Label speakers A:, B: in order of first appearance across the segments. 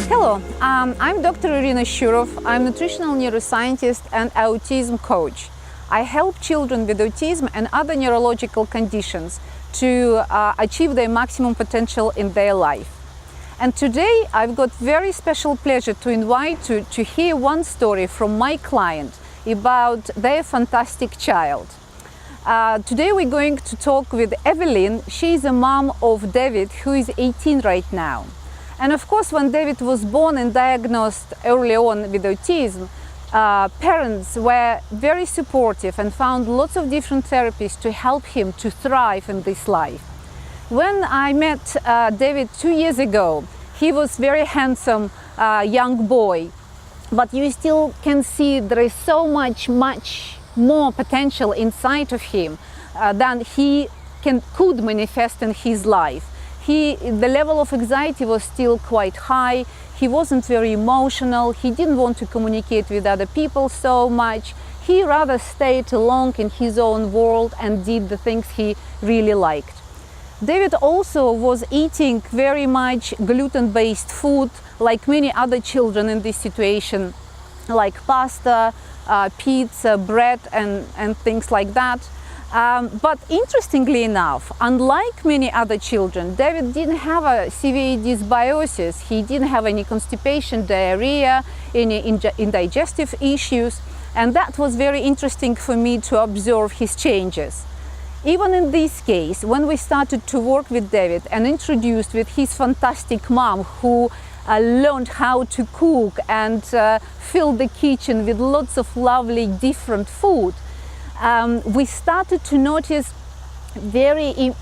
A: Hello, I'm Dr. Irina Shurov. I'm nutritional neuroscientist and autism coach. I help children with autism and other neurological conditions to achieve their maximum potential in their life. And today I've got very special pleasure to invite you to hear one story from my client about their fantastic child. Today we're going to talk with Evelyn. She's a mom of David, who is 18 right now. And of course, when David was born and diagnosed early on with autism, parents were very supportive and found lots of different therapies to help him to thrive in this life. When I met David 2 years ago, he was very handsome young boy, but you still can see there is so much more potential inside of him than he could manifest in his life. The level of anxiety was still quite high. He wasn't very emotional. He didn't want to communicate with other people so much. He rather stayed alone in his own world and did the things he really liked. David also was eating very much gluten-based food, like many other children in this situation, like pasta, pizza, bread, and things like that. But interestingly enough, unlike many other children, David didn't have a severe dysbiosis. He didn't have any constipation, diarrhea, any indigestive issues, and that was very interesting for me to observe his changes. Even in this case, when we started to work with David and introduced with his fantastic mom, who learned how to cook and filled the kitchen with lots of lovely different food, we started to notice very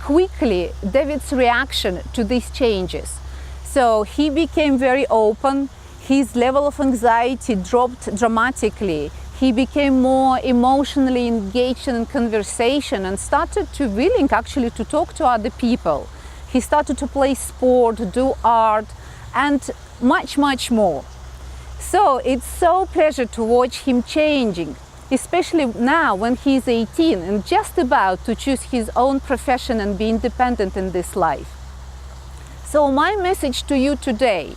A: quickly David's reaction to these changes. So he became very open, his level of anxiety dropped dramatically, he became more emotionally engaged in conversation and started to willing actually to talk to other people. He started to play sport, do art, and much more. So it's so pleasure to watch him changing, especially now when he's 18 and just about to choose his own profession and be independent in this life. So my message to you today,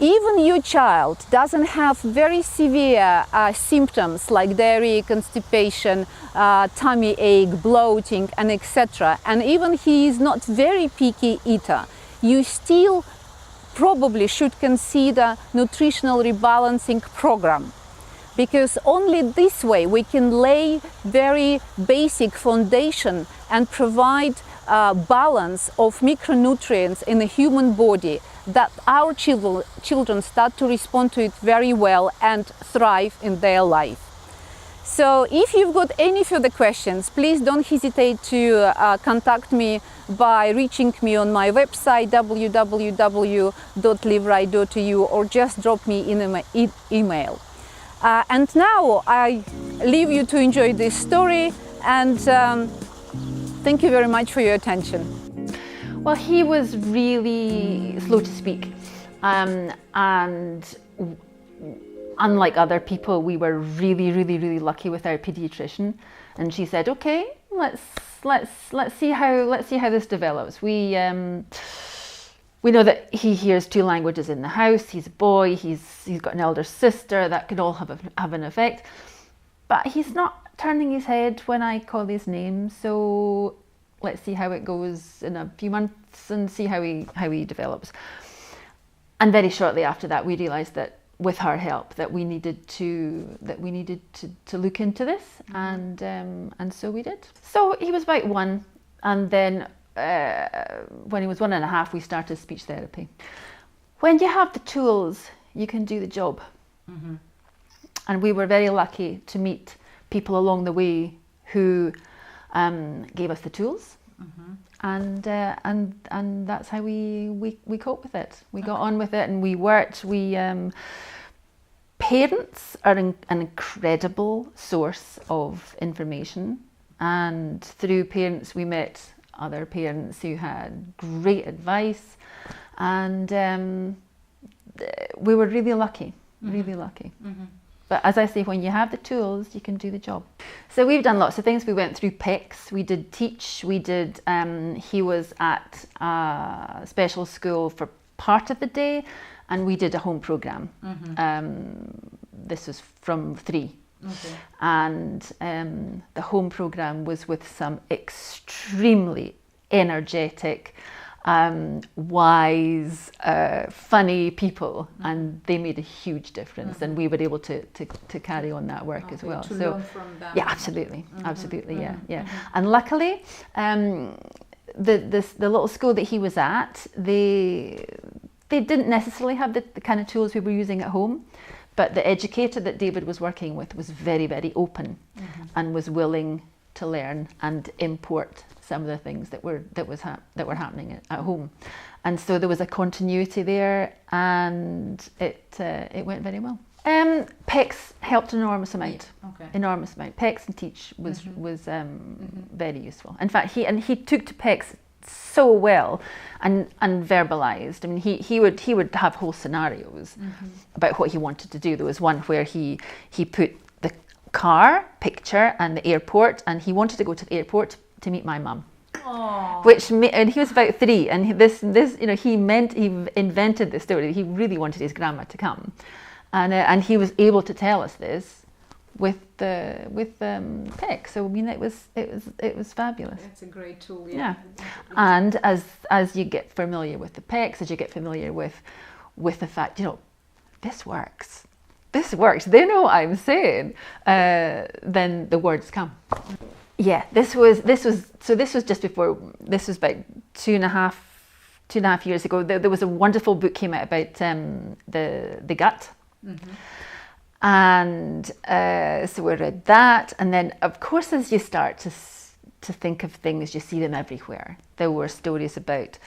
A: even your child doesn't have very severe symptoms like diarrhea, constipation, tummy ache, bloating, and etc. And even he is not very picky eater, you still probably should consider nutritional rebalancing program, because only this way we can lay very basic foundation and provide balance of micronutrients in the human body that our children start to respond to it very well and thrive in their life. So if you've got any further questions, please don't hesitate to contact me by reaching me on my website www.liveright.eu or just drop me in an email. And now I leave you to enjoy this story, and thank you very much for your attention.
B: Well, he was really slow to speak, and unlike other people, we were really lucky with our pediatrician, and she said, "Okay, let's see how this develops." We know that he hears 2 languages in the house. He's a boy. He's got an elder sister. That could all have an effect, but he's not turning his head when I call his name. So let's see how it goes in a few months and see how he develops. And very shortly after that, we realised that with her help, that we needed to look into this, and so we did. So he was about 1, and then when he was 1.5, we started speech therapy. When you have the tools, you can do the job. Mm-hmm. And we were very lucky to meet people along the way who gave us the tools, mm-hmm. and that's how we cope with it. We got on with it, and we worked. Parents are an incredible source of information, and through parents we met other parents who had great advice, and we were really lucky, really lucky. Mm-hmm. But as I say, when you have the tools, you can do the job. So we've done lots of things. We went through PICS, we did teach, we did, he was at a special school for part of the day, and we did a home program. This was from 3. Okay. And the home program was with some extremely energetic, wise, funny people, and they made a huge difference, and we were able to carry on that work as well.
A: To learn from them.
B: Yeah, absolutely, absolutely, yeah. And luckily, the little school that he was at, they didn't necessarily have the kind of tools we were using at home, but the educator that David was working with was very, very open and was willing to learn and import some of the things that were happening at home, and so there was a continuity there, and it went very well. PICS helped an enormous amount. Enormous amount. PICS and teach was very useful. In fact, he took to PICS so well and verbalized. I mean, he would have whole scenarios about what he wanted to do. There was one where he put the car picture and the airport, and he wanted to go to the airport to meet my mum. And he was about 3, and he invented this story. He really wanted his grandma to come, and he was able to tell us this with PIC. So I mean, it was fabulous.
A: It's a great tool. Yeah.
B: And as you get familiar with the PICs, as you get familiar with the fact, this works. They know what I'm saying. Then the words come. Yeah, this was just before. This was about 2.5 years ago. There was a wonderful book came out about the gut, and so we read that, and then of course as you start to think of things, you see them everywhere. There were stories about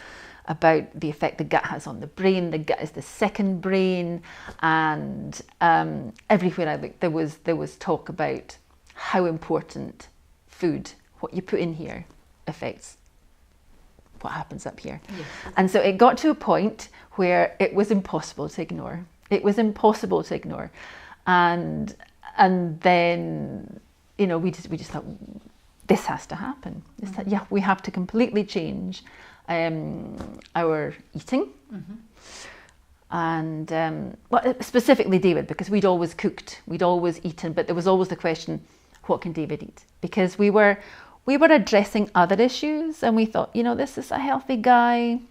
B: the effect the gut has on the brain. The gut is the second brain, and everywhere I looked, there was talk about how important food, what you put in here, affects what happens up here. Yes. And so it got to a point where it was impossible to ignore. And then we just thought, this has to happen. We have to completely change our eating. And specifically David, because we'd always cooked, we'd always eaten, but there was always the question, what can David eat? Because we were addressing other issues, and we thought, this is a healthy guy.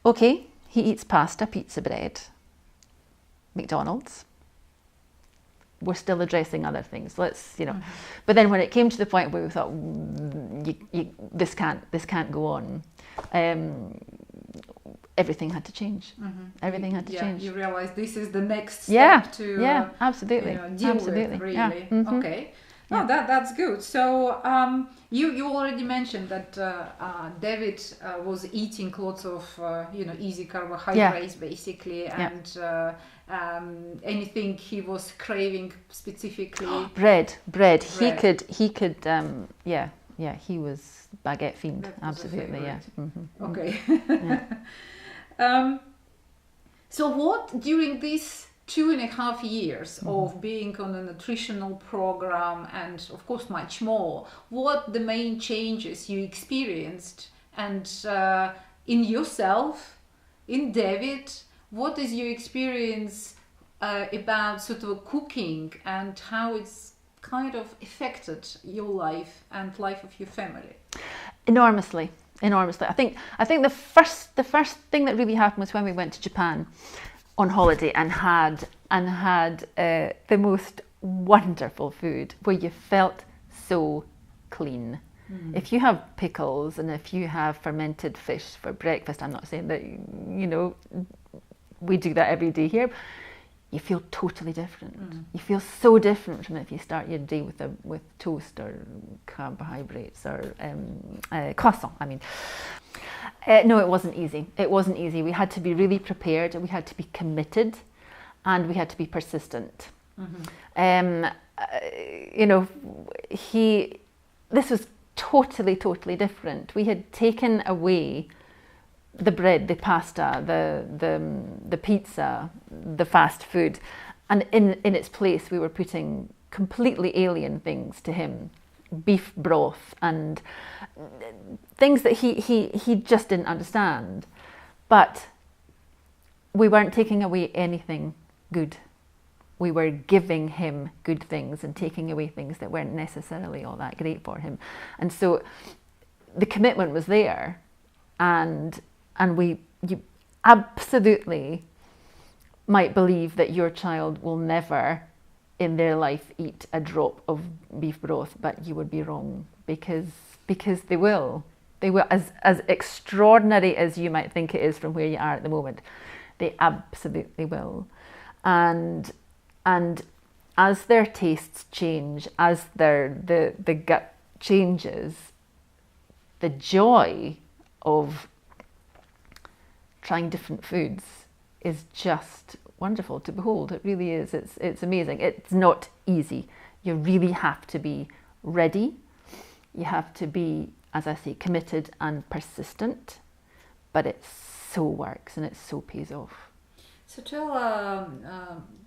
B: Okay, he eats pasta, pizza, bread, McDonald's. We're still addressing other things. Let's, But then when it came to the point where we thought, this can't go on, everything had to change. Everything had to change.
A: You realize this is the next step to
B: absolutely.
A: Deal with, really. Yeah. Okay. No, that's good. So you already mentioned that David was eating lots of easy carbohydrates basically, and anything he was craving specifically.
B: Bread. He could. He was baguette fiend. Absolutely. Yeah.
A: Okay. So what during these 2.5 years of being on a nutritional program, and of course much more, what the main changes you experienced, and in yourself, in David, what is your experience about sort of cooking and how it's kind of affected your life and life of your family?
B: Enormously. I think the first thing that really happened was when we went to Japan on holiday and had the most wonderful food, where you felt so clean. If you have pickles and if you have fermented fish for breakfast, I'm not saying that we do that every day here, you feel totally different. You feel so different from if you start your day with toast or carbohydrates or croissant. I mean, no, it wasn't easy. We had to be really prepared, and we had to be committed, and we had to be persistent. This was totally different. We had taken away the bread, the pasta, the pizza, the fast food, and in its place we were putting completely alien things to him, beef broth and things that he just didn't understand. But we weren't taking away anything good. We were giving him good things and taking away things that weren't necessarily all that great for him. And so the commitment was there, and you absolutely might believe that your child will never in their life eat a drop of beef broth, but you would be wrong, because they will. They will, as extraordinary as you might think it is from where you are at the moment, they absolutely will. And as their tastes change, as the gut changes, the joy of trying different foods is just wonderful to behold. It really is. It's amazing. It's not easy. You really have to be ready. You have to be, as I say, committed and persistent. But it so works and it so pays off.
A: So tell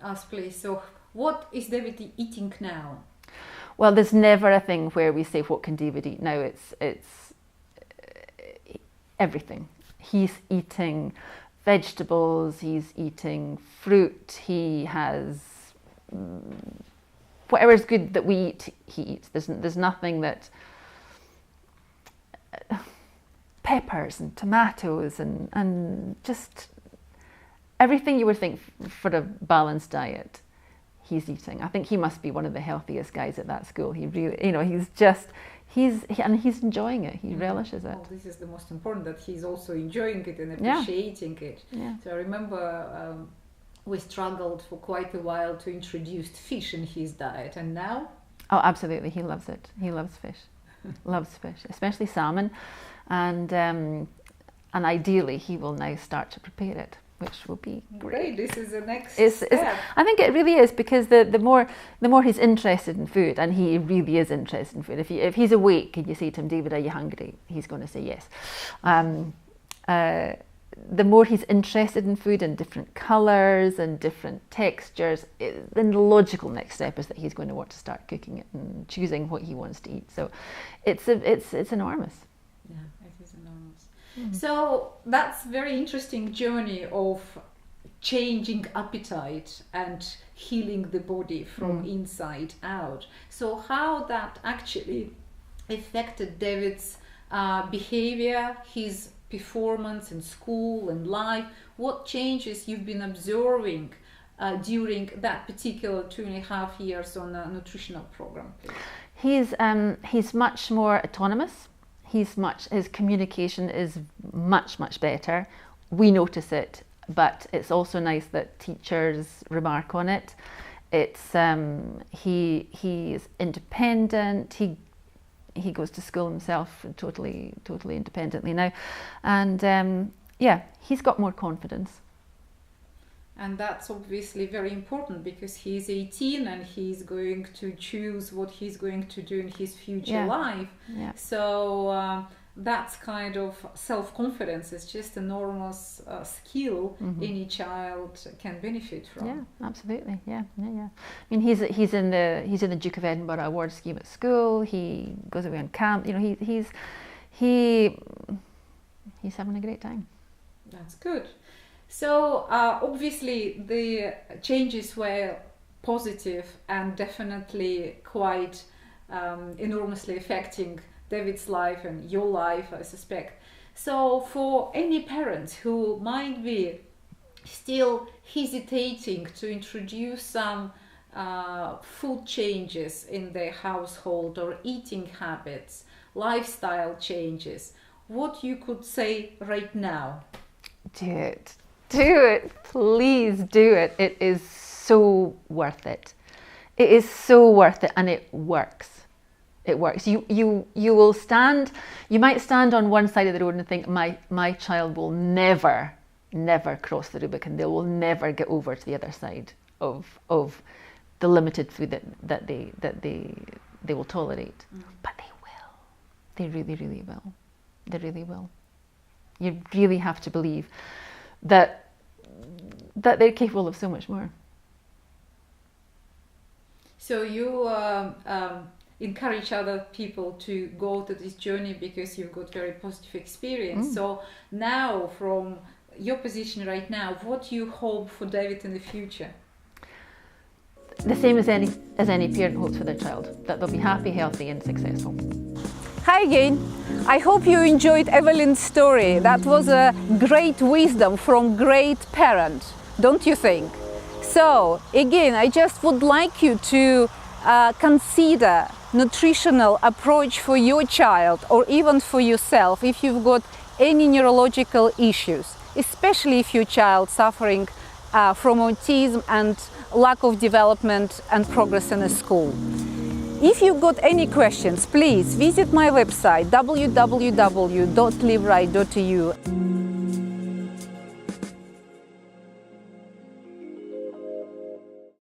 A: us, please, so what is David eating now?
B: Well, there's never a thing where we say, what can David eat now? It's everything. He's eating vegetables, he's eating fruit, he has whatever's good that we eat, he eats. There's nothing that... peppers and tomatoes and just everything you would think for a balanced diet, he's eating. I think he must be one of the healthiest guys at that school. He really, he's enjoying it. He relishes it.
A: Well, this is the most important, that he's also enjoying it and appreciating it.
B: Yeah.
A: So I remember we struggled for quite a while to introduce fish in his diet, and now?
B: Oh, absolutely. He loves it. He loves fish. Loves fish, especially salmon. And ideally he will now start to prepare it, which will be great.
A: This is the next step.
B: I think it really is, because the more he's interested in food, and he really is interested in food. If he's awake and you say to him, David, are you hungry? He's going to say yes. The more he's interested in food and different colours and different textures, then the logical next step is that he's going to want to start cooking it and choosing what he wants to eat. So it's enormous.
A: Yeah, it is enormous. Mm-hmm. So that's very interesting journey of changing appetite and healing the body from inside out. So how that actually affected David's behavior, his performance in school and life, what changes you've been observing during that particular 2.5 years on a nutritional program?
B: He's much more autonomous. His communication is much better. We notice it, but it's also nice that teachers remark on it. It's he is independent. He goes to school himself totally independently now, and he's got more confidence. And
A: that's obviously very important, because he's 18 and he's going to choose what he's going to do in his future life. Yeah. So that's kind of self-confidence is just an enormous skill any child can benefit from.
B: Yeah, absolutely. Yeah. I mean, he's in the Duke of Edinburgh award scheme at school. He goes away on camp. He's having a great time.
A: That's good. So obviously the changes were positive and definitely quite enormously affecting David's life and your life, I suspect. So for any parents who might be still hesitating to introduce some food changes in their household, or eating habits, lifestyle changes, what you could say right now?
B: Do it, please do it. It is so worth it. It is so worth it, and it works. It works. You will stand. You might stand on one side of the road and think, my child will never cross the Rubicon. They will never get over to the other side of the limited food that they will tolerate. But they will. They really will. They really will. You really have to believe that they're capable of so much more.
A: So you encourage other people to go to this journey because you've got very positive experience. So now, from your position right now, what do you hope for David in the future?
B: The same as any parent hopes for their child, that they'll be happy, healthy and successful.
A: Hi again. I hope you enjoyed Evelyn's story. That was a great wisdom from great parent, don't you think? So again, I just would like you to consider nutritional approach for your child or even for yourself if you've got any neurological issues, especially if your child suffering from autism and lack of development and progress in the school. If you've got any questions, please visit my website www.liveright.eu.